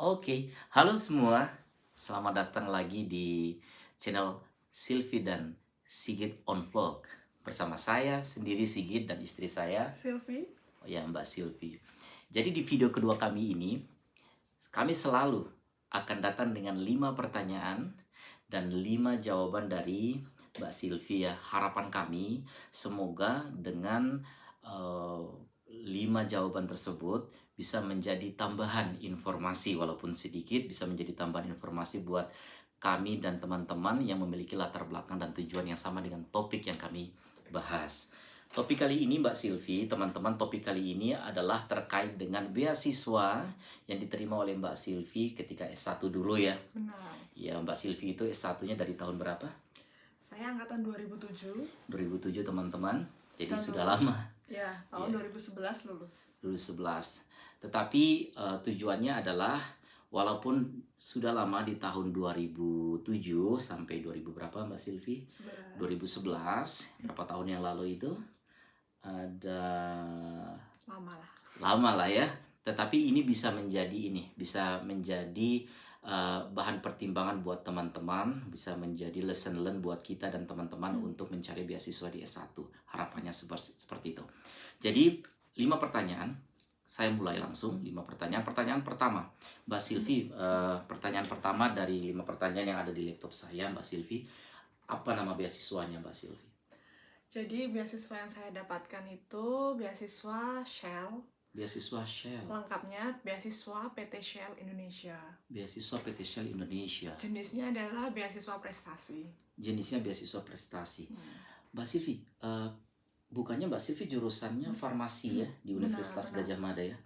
Oke, halo semua. Selamat datang lagi di channel Silvi dan Sigit on Vlog. Bersama saya sendiri Sigit dan istri saya, Silvi, oh ya Mbak Silvi. Jadi di video kedua kami ini, kami selalu akan datang dengan 5 pertanyaan dan 5 jawaban dari Mbak Silvi ya. Harapan kami semoga dengan eh, 5 jawaban tersebut bisa menjadi tambahan informasi walaupun sedikit, bisa menjadi tambahan informasi buat kami dan teman-teman yang memiliki latar belakang dan tujuan yang sama dengan topik yang kami bahas. Topik kali ini Mbak Silvi, teman-teman, topik kali ini adalah terkait dengan beasiswa yang diterima oleh Mbak Silvi ketika S1 dulu ya. benar. Ya, Mbak Silvi itu S1-nya dari tahun berapa? Saya angkatan 2007 2007 teman-teman. Jadi dan sudah lulus. lama. Ya, tahun Ya, 2011 lulus. lulus 11. Tetapi tujuannya adalah walaupun sudah lama di tahun 2007 sampai 2000 berapa Mbak Silvi? 11. 2011, berapa tahun yang lalu itu? Ada Lama lah. lama lah ya. Tetapi ini bisa menjadi bahan pertimbangan buat teman-teman, bisa menjadi lesson learn buat kita dan teman-teman untuk mencari beasiswa di S1. Harapannya seperti itu. Jadi 5 pertanyaan. Saya mulai langsung 5 pertanyaan. Pertanyaan pertama, Mbak Silvi, pertanyaan pertama dari 5 pertanyaan yang ada di laptop saya, Mbak Silvi. Apa nama beasiswanya, Mbak Silvi? Jadi beasiswa yang saya dapatkan itu beasiswa Shell. Beasiswa Shell. Lengkapnya beasiswa PT Shell Indonesia. Beasiswa PT Shell Indonesia. Jenisnya adalah beasiswa prestasi. Jenisnya beasiswa prestasi. Mbak Silvi, bukannya Mbak Silvi jurusannya farmasi ya di Universitas Benar. Gajah Mada ya?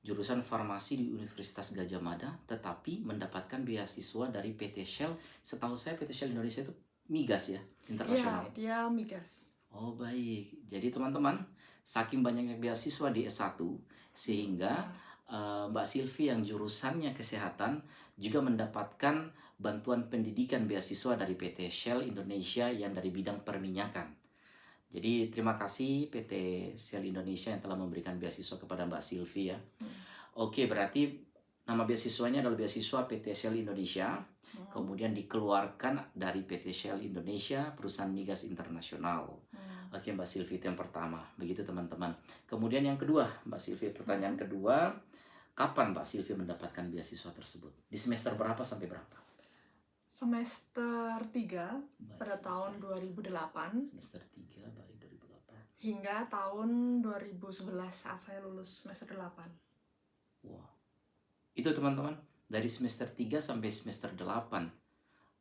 Jurusan farmasi di Universitas Gajah Mada, tetapi mendapatkan beasiswa dari PT Shell. Setahu saya PT Shell Indonesia itu migas ya, internasional. Ya, dia migas. Oh baik, jadi teman-teman, saking banyaknya beasiswa di S1, sehingga Mbak Silvi yang jurusannya kesehatan juga mendapatkan bantuan pendidikan beasiswa dari PT Shell Indonesia yang dari bidang perminyakan. Jadi terima kasih PT Shell Indonesia yang telah memberikan beasiswa kepada Mbak Silvi ya. Oke, berarti nama beasiswanya adalah beasiswa PT Shell Indonesia. Kemudian dikeluarkan dari PT Shell Indonesia, perusahaan migas internasional. Oke Mbak Silvi, itu yang pertama. Begitu teman-teman. Kemudian yang kedua, Mbak Silvi, pertanyaan kedua. Kapan Mbak Silvi mendapatkan beasiswa tersebut? Di semester berapa sampai berapa? Semester 3 pada Semester- tahun 2008 Semester 3, baik 2008. hingga tahun 2011 saat saya lulus semester 8. Wah. Itu teman-teman, dari semester 3 sampai semester 8.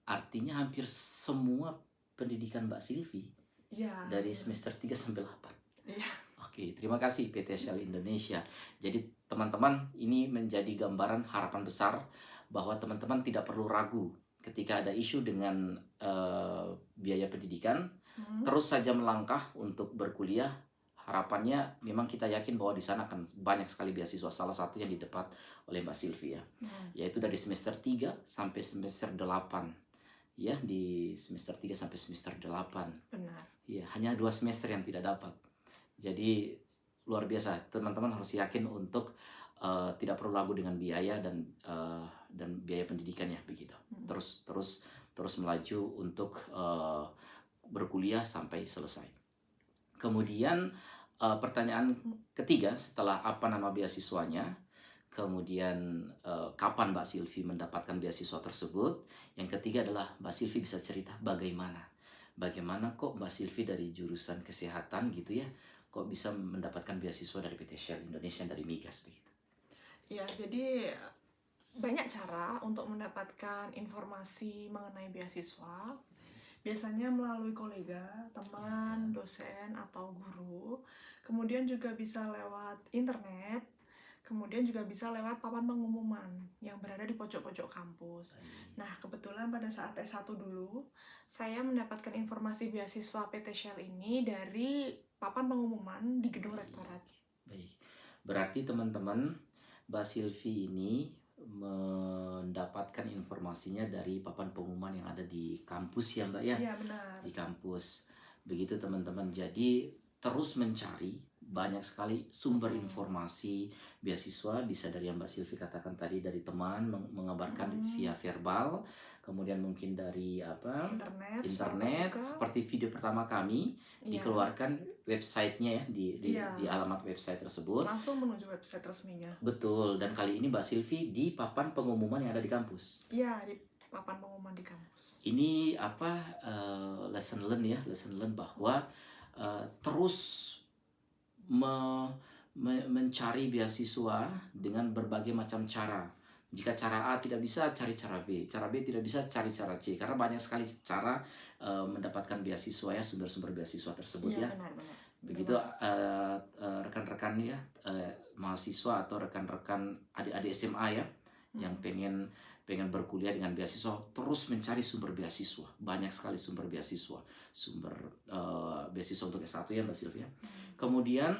Artinya hampir semua pendidikan Mbak Silvi Ya. dari semester 3 sampai 8. Iya. Oke, terima kasih PT Shell Indonesia. Jadi teman-teman, ini menjadi gambaran harapan besar bahwa teman-teman tidak perlu ragu ketika ada isu dengan biaya pendidikan, terus saja melangkah untuk berkuliah. Harapannya memang kita yakin bahwa di sana akan banyak sekali beasiswa. Salah satu yang didapat oleh Mbak Silvia, yaitu dari semester 3 sampai semester 8. Ya, di semester 3 sampai semester 8. Benar. Ya, hanya 2 semester yang tidak dapat. Jadi luar biasa, teman-teman harus yakin untuk tidak perlu ragu dengan biaya dan biaya pendidikannya begitu. Terus melaju untuk berkuliah sampai selesai. Kemudian pertanyaan ketiga setelah apa nama beasiswanya, kemudian kapan Mbak Silvi mendapatkan beasiswa tersebut. Yang ketiga adalah Mbak Silvi bisa cerita bagaimana kok Mbak Silvi dari jurusan kesehatan gitu ya, kok bisa mendapatkan beasiswa dari PT Shell Indonesia dari migas begitu. Ya, jadi banyak cara untuk mendapatkan informasi mengenai beasiswa. Biasanya melalui kolega, teman, dosen, atau guru. Kemudian juga bisa lewat internet. Kemudian juga bisa lewat papan pengumuman yang berada di pojok-pojok kampus. Nah, kebetulan pada saat S1 dulu, saya mendapatkan informasi beasiswa PT Shell ini dari papan pengumuman di gedung rektorat. Baik, berarti teman-teman, Mbak Silvi ini mendapatkan informasinya dari papan pengumuman yang ada di kampus ya Mbak ya? Iya, benar. Di kampus. Begitu teman-teman, jadi terus mencari banyak sekali sumber Mm. informasi beasiswa, bisa dari yang Mbak Silvi katakan tadi, dari teman mengabarkan via verbal, kemudian mungkin dari internet terbuka. seperti video pertama kami Iya. dikeluarkan websitenya ya Iya. di alamat website tersebut. Langsung menuju website resminya. Betul, dan kali ini Mbak Silvi di papan pengumuman yang ada di kampus. Iya, di papan pengumuman di kampus. Ini lesson learn bahwa terus mencari beasiswa dengan berbagai macam cara. Jika cara A tidak bisa, cari cara B. Cara B tidak bisa, cari cara C. Karena banyak sekali cara mendapatkan beasiswa ya, sumber-sumber beasiswa tersebut ya. Benar. Begitu rekan-rekan ya, mahasiswa atau rekan-rekan adik-adik SMA ya, yang pengen berkuliah dengan beasiswa, terus mencari sumber beasiswa. Banyak sekali sumber beasiswa. Sumber beasiswa untuk S1 ya Mbak Sylvia. Kemudian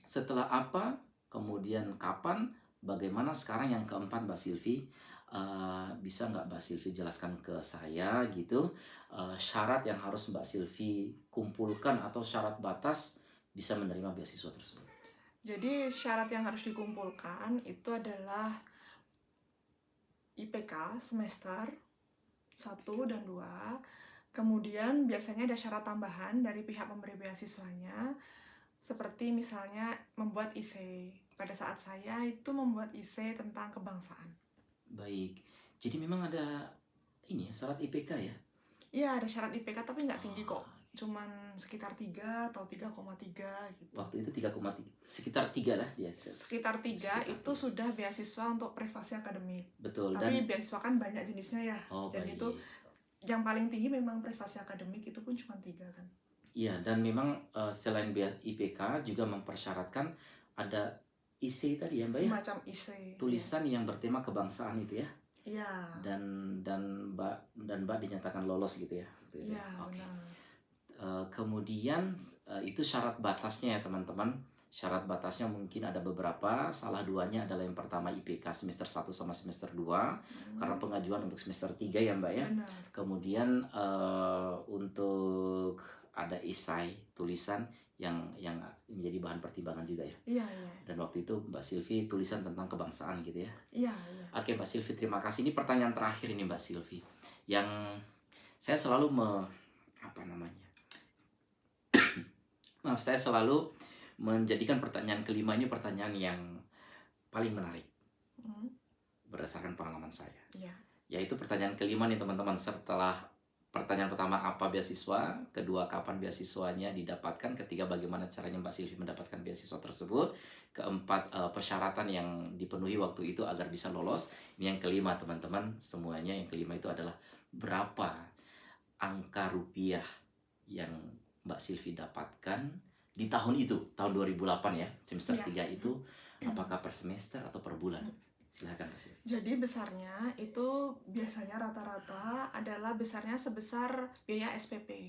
setelah apa, kemudian kapan, bagaimana sekarang yang keempat Mbak Silvi, bisa nggak Mbak Silvi jelaskan ke saya gitu, syarat yang harus Mbak Silvi kumpulkan atau syarat batas bisa menerima beasiswa tersebut? Jadi syarat yang harus dikumpulkan itu adalah IPK semester 1 dan 2. Kemudian biasanya ada syarat tambahan dari pihak pemberi beasiswanya, seperti misalnya membuat IC. Pada saat saya itu membuat IC tentang kebangsaan. Baik, jadi memang ada ini ya, syarat IPK ya? Iya, ada syarat IPK tapi nggak tinggi kok. Cuman sekitar 3 atau 3,3 gitu. Waktu itu 3,3, sekitar 3 lah dia. Sekitar 3 itu sudah beasiswa untuk prestasi akademik. Betul. Tapi beasiswa kan banyak jenisnya ya. Dan baik. itu yang paling tinggi memang prestasi akademik, itu pun cuma 3 kan. Iya, dan memang selain IPK juga mempersyaratkan ada IC tadi ya Mbak ya? Semacam IC. Tulisan yang bertema kebangsaan itu ya? Iya. Dan Mbak dinyatakan lolos gitu ya? Iya, okay. benar. Kemudian itu syarat batasnya ya teman-teman. Syarat batasnya mungkin ada beberapa, salah duanya adalah yang pertama IPK semester 1 sama semester 2, karena pengajuan untuk semester 3 ya Mbak ya. Benar. Kemudian untuk ada esai, tulisan yang menjadi bahan pertimbangan juga ya. Iya. Dan waktu itu Mbak Silvi tulisan tentang kebangsaan gitu ya. Iya. Oke Mbak Silvi, terima kasih. Ini pertanyaan terakhir ini Mbak Silvi, yang saya selalu saya selalu menjadikan pertanyaan kelima ini pertanyaan yang paling menarik berdasarkan pengalaman saya. Iya. Yaitu pertanyaan kelima nih teman-teman, setelah pertanyaan pertama apa beasiswa, kedua kapan beasiswanya didapatkan, ketiga bagaimana caranya Mbak Silvi mendapatkan beasiswa tersebut, keempat persyaratan yang dipenuhi waktu itu agar bisa lolos. Ini yang kelima teman-teman, semuanya yang kelima itu adalah berapa angka rupiah yang Mbak Silvi dapatkan di tahun itu, tahun 2008 ya, semester 3 itu, apakah per semester atau per bulan? Silakan Mbak Silvi. Jadi besarnya itu biasanya rata-rata adalah besarnya sebesar biaya SPP.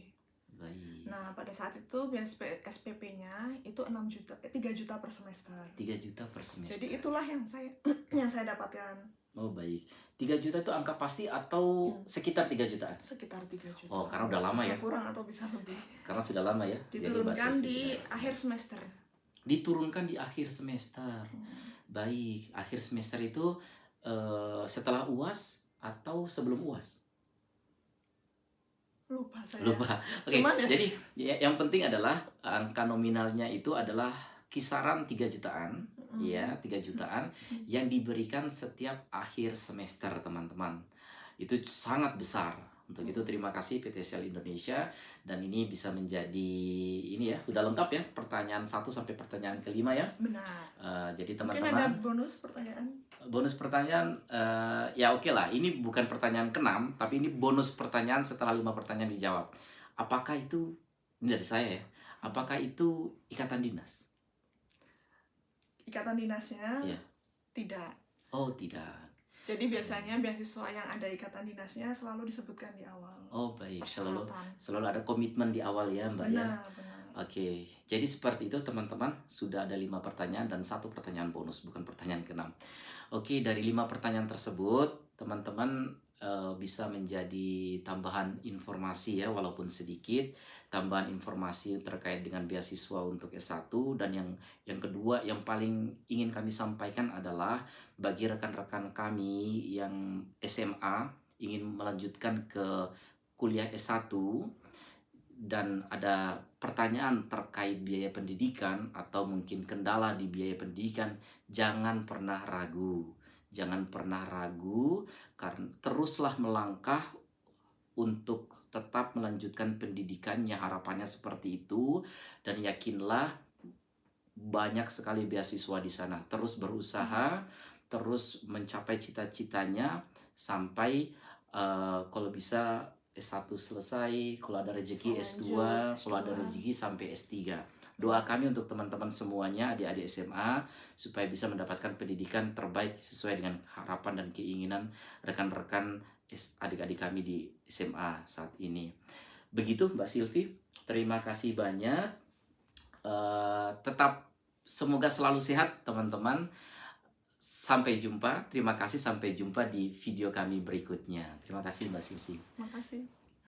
Baik. Nah, pada saat itu biaya SPP-nya itu 3 juta per semester. 3 juta per semester. Jadi itulah yang saya dapatkan. Oh baik. 3 juta itu angka pasti atau sekitar 3 jutaan? Sekitar 3 juta. Oh, karena udah lama bisa ya? kurang atau bisa lebih. Karena sudah lama ya? Diturunkan di akhir semester. Diturunkan di akhir semester. Baik, akhir semester itu setelah UAS atau sebelum UAS? Lupa saya. Lupa. Oke, jadi yang penting adalah angka nominalnya itu adalah kisaran 3 jutaan. Ya, 3 jutaan yang diberikan setiap akhir semester teman-teman. Itu sangat besar. Untuk itu terima kasih PT Shell Indonesia, dan ini bisa menjadi ini ya, udah lengkap ya pertanyaan 1 sampai pertanyaan kelima ya. Benar. Jadi teman-teman. Mungkin ada bonus pertanyaan. Bonus pertanyaan ya oke lah. Ini bukan pertanyaan ke-6, tapi ini bonus pertanyaan setelah 5 pertanyaan dijawab. Apakah itu, ini dari saya ya, apakah itu ikatan dinas? Ikatan dinasnya ya. Tidak. Oh tidak. Jadi biasanya beasiswa yang ada ikatan dinasnya selalu disebutkan di awal. Oh baik, selalu ada komitmen di awal ya Mbak ya. Benar. Oke, jadi seperti itu teman-teman, sudah ada 5 pertanyaan dan 1 pertanyaan bonus, bukan pertanyaan ke-6. Oke, dari 5 pertanyaan tersebut teman-teman bisa menjadi tambahan informasi ya, walaupun sedikit, tambahan informasi terkait dengan beasiswa untuk S1. Dan yang kedua yang paling ingin kami sampaikan adalah bagi rekan-rekan kami yang SMA ingin melanjutkan ke kuliah S1 dan ada pertanyaan terkait biaya pendidikan atau mungkin kendala di biaya pendidikan, jangan pernah ragu. Jangan pernah ragu, karena teruslah melangkah untuk tetap melanjutkan pendidikannya, harapannya seperti itu. Dan yakinlah banyak sekali beasiswa di sana. Terus berusaha, terus mencapai cita-citanya sampai kalau bisa S1 selesai, kalau ada rezeki S2, kalau ada rezeki sampai S3. Doa kami untuk teman-teman semuanya, adik-adik SMA, supaya bisa mendapatkan pendidikan terbaik sesuai dengan harapan dan keinginan rekan-rekan adik-adik kami di SMA saat ini. Begitu Mbak Silvi, terima kasih banyak. Tetap semoga selalu sehat teman-teman. Sampai jumpa. Terima kasih, sampai jumpa di video kami berikutnya. Terima kasih Mbak Silvi. Makasih.